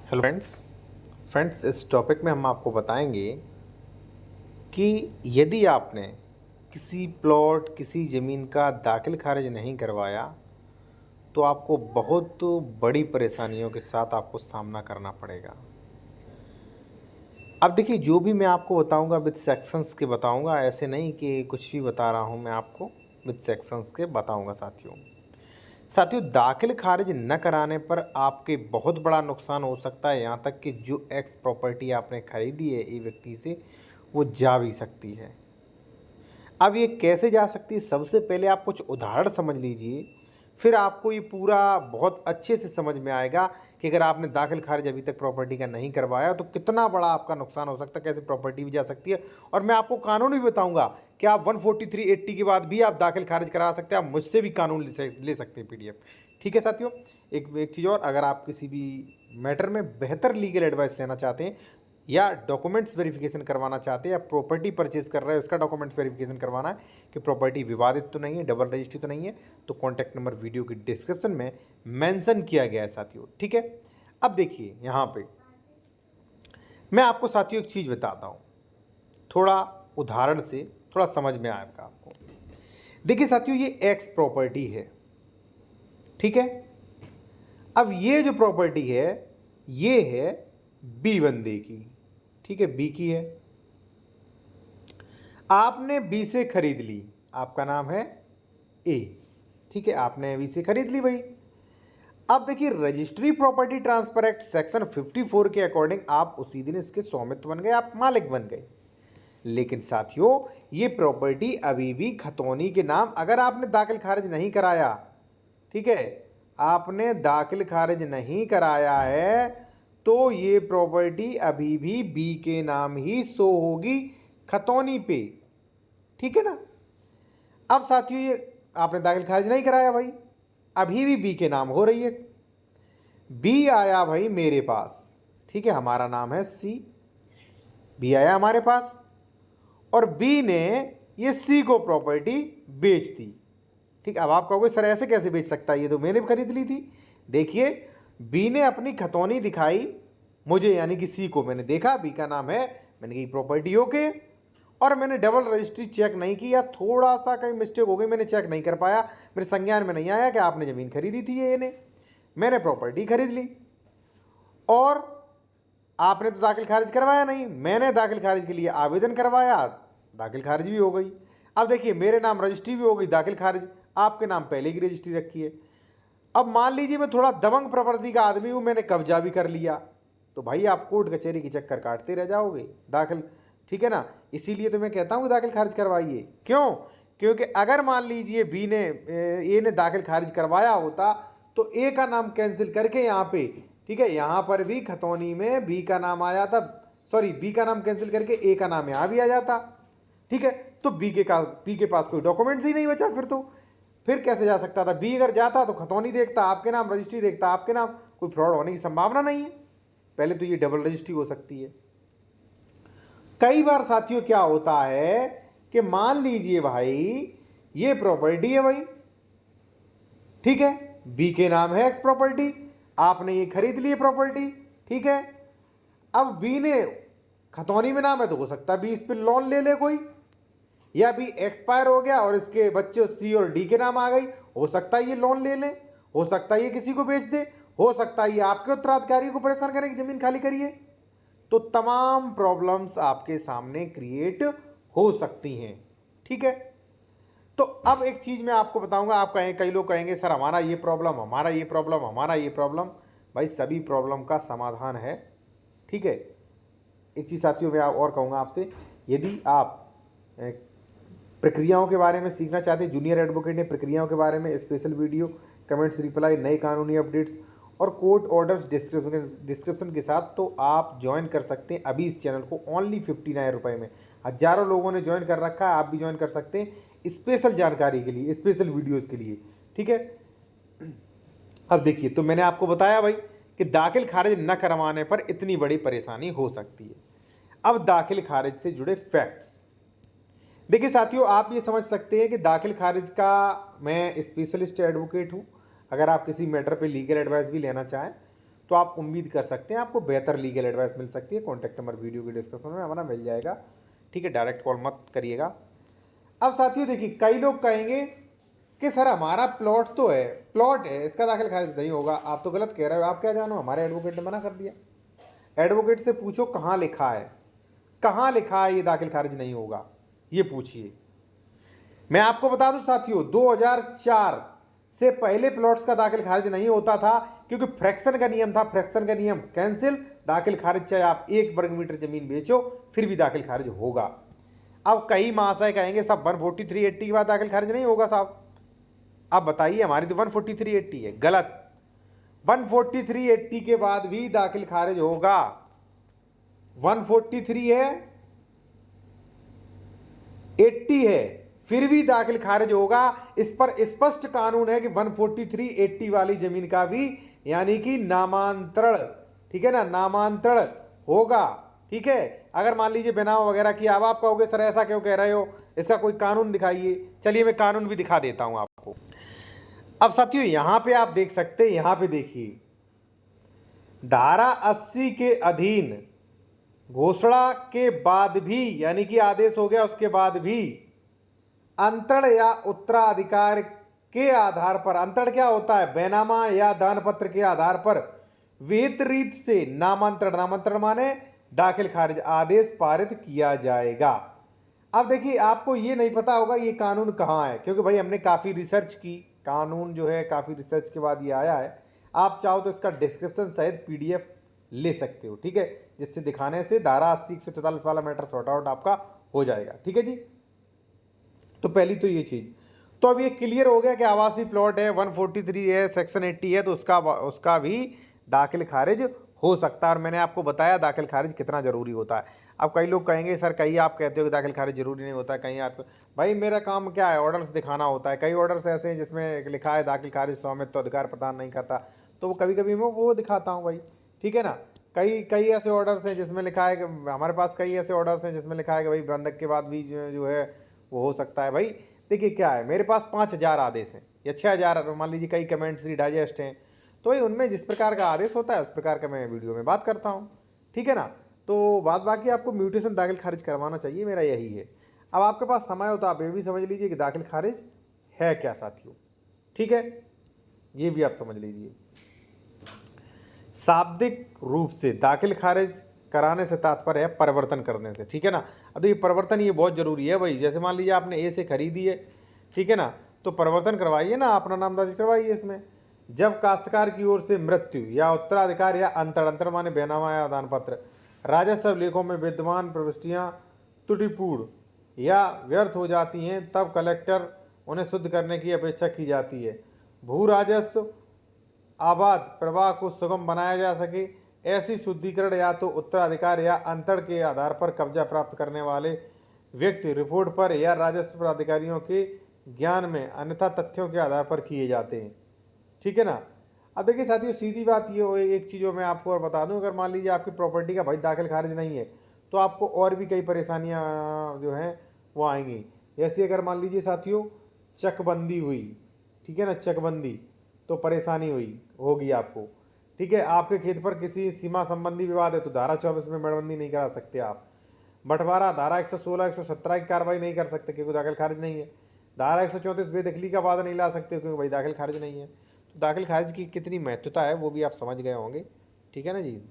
Hello friends इस topic में हम आपको बताएंगे कि यदि आपने किसी प्लॉट किसी ज़मीन का दाखिल खारिज नहीं करवाया तो आपको बहुत बड़ी परेशानियों के साथ आपको सामना करना पड़ेगा। अब देखिए, जो भी मैं आपको बताऊंगा विद सेक्शंस के बताऊंगा, ऐसे नहीं कि कुछ भी बता रहा हूं। मैं आपको विद सेक्शंस के बताऊंगा। साथियों, दाखिल खारिज न कराने पर आपके बहुत बड़ा नुकसान हो सकता है। यहाँ तक कि जो एक्स प्रॉपर्टी आपने खरीदी है ए व्यक्ति से, वो जा भी सकती है। अब ये कैसे जा सकती है, सबसे पहले आप कुछ उदाहरण समझ लीजिए, फिर आपको ये पूरा बहुत अच्छे से समझ में आएगा कि अगर आपने दाखिल खारिज अभी तक प्रॉपर्टी का नहीं करवाया तो कितना बड़ा आपका नुकसान हो सकता है, कैसे प्रॉपर्टी भी जा सकती है। और मैं आपको कानून भी बताऊंगा कि आप 143(80) के बाद भी आप दाखिल खारिज करा सकते हैं। आप मुझसे भी कानून ले सकते हैं PDF। ठीक है साथियों, एक चीज़ और, अगर आप किसी भी मैटर में बेहतर लीगल एडवाइस लेना चाहते हैं या डॉक्यूमेंट्स वेरिफिकेशन करवाना चाहते हैं, या प्रॉपर्टी परचेज कर रहे हैं उसका डॉक्यूमेंट्स वेरिफिकेशन करवाना है कि प्रॉपर्टी विवादित तो नहीं है, डबल रजिस्ट्री तो नहीं है, तो कॉन्टैक्ट नंबर वीडियो की डिस्क्रिप्शन में मेंशन किया गया है साथियों। ठीक है, अब देखिए यहाँ पे मैं आपको साथियों एक चीज़ बताता हूँ, थोड़ा उदाहरण से थोड़ा समझ में आएगा आपको। देखिए साथियों, ये एक्स प्रॉपर्टी है। ठीक है, अब ये जो प्रॉपर्टी है ये है बी बंदे की। ठीक है, बी की है, आपने बी से खरीद ली, आपका नाम है ए। ठीक है, आपने बी से खरीद ली भाई। अब देखिए, registry property transfer act section 54 के अकॉर्डिंग आप उसी दिन इसके स्वामित्व बन गए, आप मालिक बन गए। लेकिन साथियों, ये प्रॉपर्टी अभी भी खतौनी के नाम, अगर आपने दाखिल खारिज नहीं कराया, ठीक है, आपने दाखिल खारिज नहीं कराया है, तो ये प्रॉपर्टी अभी भी बी के नाम ही शो होगी खतौनी पे। ठीक है ना। अब साथियों, ये आपने दाखिल खारिज नहीं कराया भाई, अभी भी बी के नाम हो रही है। बी आया भाई मेरे पास, ठीक है, हमारा नाम है सी। बी आया हमारे पास और बी ने ये सी को प्रॉपर्टी बेच दी। ठीक, अब आप कहोगे सर ऐसे कैसे बेच सकता है, ये तो मैंने भी खरीद ली थी। देखिए, बी ने अपनी खतौनी दिखाई मुझे, यानी कि सी को मैंने देखा, बी का नाम है, मैंने कही प्रॉपर्टी ओके, और मैंने डबल रजिस्ट्री चेक नहीं किया, थोड़ा सा कहीं मिस्टेक हो गई, मैंने चेक नहीं कर पाया, मेरे संज्ञान में नहीं आया कि आपने ज़मीन खरीदी थी ये ने, मैंने प्रॉपर्टी खरीद ली। और आपने तो दाखिल खारिज करवाया नहीं, मैंने दाखिल खारिज के लिए आवेदन करवाया, दाखिल खारिज भी हो गई। अब देखिए, मेरे नाम रजिस्ट्री भी हो गई, दाखिल खारिज, आपके नाम पहले की रजिस्ट्री रखी है। अब मान लीजिए मैं थोड़ा दबंग प्रवृत्ति का आदमी हूँ, मैंने कब्जा भी कर लिया, तो भाई आप कोर्ट कचहरी की चक्कर काटते रह जाओगे दाखिल। ठीक है ना, इसीलिए तो मैं कहता हूँ कि दाखिल खारिज करवाइए। क्यों? क्योंकि अगर मान लीजिए बी ने ए ने दाखिल खारिज करवाया होता तो ए का नाम कैंसिल करके यहाँ पे, ठीक है, यहाँ पर भी खतौनी में बी का नाम आ जाता, सॉरी बी का नाम कैंसिल करके ए का नाम यहाँ भी आ जाता। ठीक है, तो बी के पास कोई डॉक्यूमेंट्स ही नहीं बचा, फिर कैसे जा सकता था। बी अगर जाता तो खतौनी देखता आपके नाम, रजिस्ट्री देखता आपके नाम, कोई फ्रॉड होने की संभावना नहीं है। पहले तो ये डबल रजिस्ट्री हो सकती है। कई बार साथियों क्या होता है कि मान लीजिए भाई ये प्रॉपर्टी है भाई, ठीक है, बी के नाम है एक्स प्रॉपर्टी, आपने ये खरीद ली प्रॉपर्टी, ठीक है। अब बी ने खतौनी में नाम है तो हो सकता है बी इस पर लोन ले ले कोई, या भी एक्सपायर हो गया और इसके बच्चे सी और डी के नाम आ गई, हो सकता है ये लोन ले ले, हो सकता है ये किसी को बेच दे, हो सकता है ये आपके उत्तराधिकारी को परेशान करें कि जमीन खाली करिए। तो तमाम प्रॉब्लम्स आपके सामने क्रिएट हो सकती हैं। ठीक है, तो अब एक चीज मैं आपको बताऊंगा, आप कहें, कई लोग कहेंगे सर हमारा ये प्रॉब्लम, हमारा ये प्रॉब्लम, हमारा ये प्रॉब्लम। भाई सभी प्रॉब्लम का समाधान है। ठीक है, एक चीज साथियों मैं और कहूंगा आपसे, यदि आप प्रक्रियाओं के बारे में सीखना चाहते हैं, जूनियर एडवोकेट ने प्रक्रियाओं के बारे में स्पेशल वीडियो, कमेंट्स रिप्लाई, नए कानूनी अपडेट्स और कोर्ट ऑर्डर्स डिस्क्रिप्शन के साथ, तो आप ज्वाइन कर सकते हैं अभी इस चैनल को ओनली 59 रुपये में। हजारों लोगों ने ज्वाइन कर रखा है, आप भी ज्वाइन कर सकते हैं स्पेशल जानकारी के लिए, स्पेशल वीडियोज़ के लिए। ठीक है, अब देखिए, तो मैंने आपको बताया भाई कि दाखिल खारिज न करवाने पर इतनी बड़ी परेशानी हो सकती है। अब दाखिल खारिज से जुड़े फैक्ट्स देखिए साथियों, आप ये समझ सकते हैं कि दाखिल खारिज का मैं स्पेशलिस्ट एडवोकेट हूँ। अगर आप किसी मैटर पे लीगल एडवाइस भी लेना चाहें तो आप उम्मीद कर सकते हैं आपको बेहतर लीगल एडवाइस मिल सकती है। कॉन्टैक्ट नंबर वीडियो के डिस्क्रिप्शन में हमारा मिल जाएगा, ठीक है, डायरेक्ट कॉल मत करिएगा। अब साथियों देखिए, कई लोग कहेंगे कि सर हमारा प्लॉट है, इसका दाखिल खारिज नहीं होगा। आप तो गलत कह रहे हो, आप क्या जानो, हमारे एडवोकेट ने मना कर दिया। एडवोकेट से पूछो कहाँ लिखा है, कहाँ लिखा है ये दाखिल खारिज नहीं होगा, ये पूछिए। मैं आपको बता दूं साथियों, 2004 से पहले प्लॉट्स का दाखिल खारिज नहीं होता था, क्योंकि फ्रैक्शन का नियम था। फ्रैक्शन का नियम कैंसिल, दाखिल खारिज चाहे आप 1 वर्ग मीटर जमीन बेचो फिर भी दाखिल खारिज होगा। अब कई महाशय कहेंगे साहब 14380 के बाद दाखिल खारिज नहीं होगा साहब। अब बताइए, हमारी तो 14380 है, गलत। 14380 के बाद भी दाखिल खारिज होगा। 143 है, 80 है, फिर भी दाखिल खारिज होगा। इस पर स्पष्ट कानून है कि 14380 वाली जमीन का भी यानी कि नामांतरण, ठीक है ना, नामांतरण होगा, ठीक है। अगर मान लीजिए बनाव वगैरह किया, अब आप कहोगे सर ऐसा क्यों कह रहे हो, इसका कोई कानून दिखाइए। चलिए मैं कानून भी दिखा देता हूं आपको। अब साथियों यहां पे आप देख सकते हैं, यहां पे देखिए, धारा 80 के अधीन घोषणा के बाद भी, यानी कि आदेश हो गया उसके बाद भी, अंतरण या उत्तराधिकार के आधार पर, अंतरण क्या होता है, बैनामा या दान पत्र के आधार पर विहित रीत से नामांतरण, नामांतरण माने दाखिल खारिज आदेश पारित किया जाएगा। अब देखिए, आपको ये नहीं पता होगा ये कानून कहाँ है, क्योंकि भाई हमने काफ़ी रिसर्च की, कानून जो है काफ़ी रिसर्च के बाद ये आया है। आप चाहो तो इसका डिस्क्रिप्शन सहित PDF ले सकते हो, ठीक है, जिससे दिखाने से धारा 80-143 वाला मैटर सॉर्ट आउट आपका हो जाएगा, ठीक है जी। तो पहली तो ये चीज़, तो अब ये क्लियर हो गया कि आवासीय प्लॉट है, 143 है, सेक्शन 80 है, तो उसका भी दाखिल खारिज हो सकता है। और मैंने आपको बताया दाखिल खारिज कितना ज़रूरी होता है। अब कई लोग कहेंगे सर, कहीं आप कहते हो कि दाखिल खारिज जरूरी नहीं होता है, कहीं आपको, भाई मेरा काम क्या है, ऑर्डर्स दिखाना होता है। कई ऑर्डर्स ऐसे हैं जिसमें लिखा है दाखिल खारिज स्वामित्व अधिकार प्रदान नहीं करता, तो वो कभी कभी मैं वो दिखाता हूँ भाई, ठीक है ना। कई कई ऐसे ऑर्डर्स हैं जिसमें लिखा है कि हमारे पास कई ऐसे ऑर्डर्स हैं जिसमें लिखा है कि भाई बंधक के बाद भी जो है वो हो सकता है। भाई देखिए क्या है, मेरे पास 5000 आदेश हैं या 6000, मान लीजिए कई कमेंट्री डाइजेस्ट हैं, तो भाई उनमें जिस प्रकार का आदेश होता है उस प्रकार का मैं वीडियो में बात करता हूँ, ठीक है ना। तो बात बाकी आपको म्यूटेशन दाखिल खारिज करवाना चाहिए, मेरा यही है। अब आपके पास समय हो तो आप ये भी समझ लीजिए कि दाखिल खारिज है क्या साथियों, ठीक है, ये भी आप समझ लीजिए। शाब्दिक रूप से दाखिल खारिज कराने से तात्पर्य है परिवर्तन करने से, ठीक है ना। अब ये परिवर्तन ये बहुत ज़रूरी है भाई। जैसे मान लीजिए आपने A से खरीदी है, ठीक है ना, तो परिवर्तन करवाइए ना, अपना नाम दर्ज करवाइए इसमें। जब काश्तकार की ओर से मृत्यु या उत्तराधिकार या अंतर माने बैनामा या दान पत्र राजस्व लेखों में विद्यमान प्रविष्टियाँ त्रुटिपूर्ण या व्यर्थ हो जाती हैं, तब कलेक्टर उन्हें शुद्ध करने की अपेक्षा की जाती है। भू राजस्व आबाद प्रवाह को सुगम बनाया जा सके, ऐसी शुद्धिकरण या तो उत्तराधिकार या अंतर के आधार पर कब्जा प्राप्त करने वाले व्यक्ति रिपोर्ट पर या राजस्व अधिकारियों के ज्ञान में, अन्यथा तथ्यों के आधार पर किए जाते हैं, ठीक है ना। अब देखिए साथियों, सीधी बात ये हो, एक चीज़ मैं आपको और बता दूं, अगर मान लीजिए आपकी प्रॉपर्टी का भाई दाखिल खारिज नहीं है, तो आपको और भी कई परेशानियां जो हैं वो आएंगी। जैसे अगर मान लीजिए साथियों चकबंदी हुई, ठीक है ना, चकबंदी, तो परेशानी होगी आपको, ठीक है। आपके खेत पर किसी सीमा संबंधी विवाद है तो धारा 24 में मेड़बंदी नहीं करा सकते आप। बंटवारा धारा 116 117 की कार्रवाई नहीं कर सकते क्योंकि दाखिल खारिज नहीं है। धारा 134 बेदखली का वादा नहीं ला सकते क्योंकि भाई दाखिल खारिज नहीं है। तो दाखिल खारिज की कितनी महत्वता है वो भी आप समझ गए होंगे, ठीक है ना जी।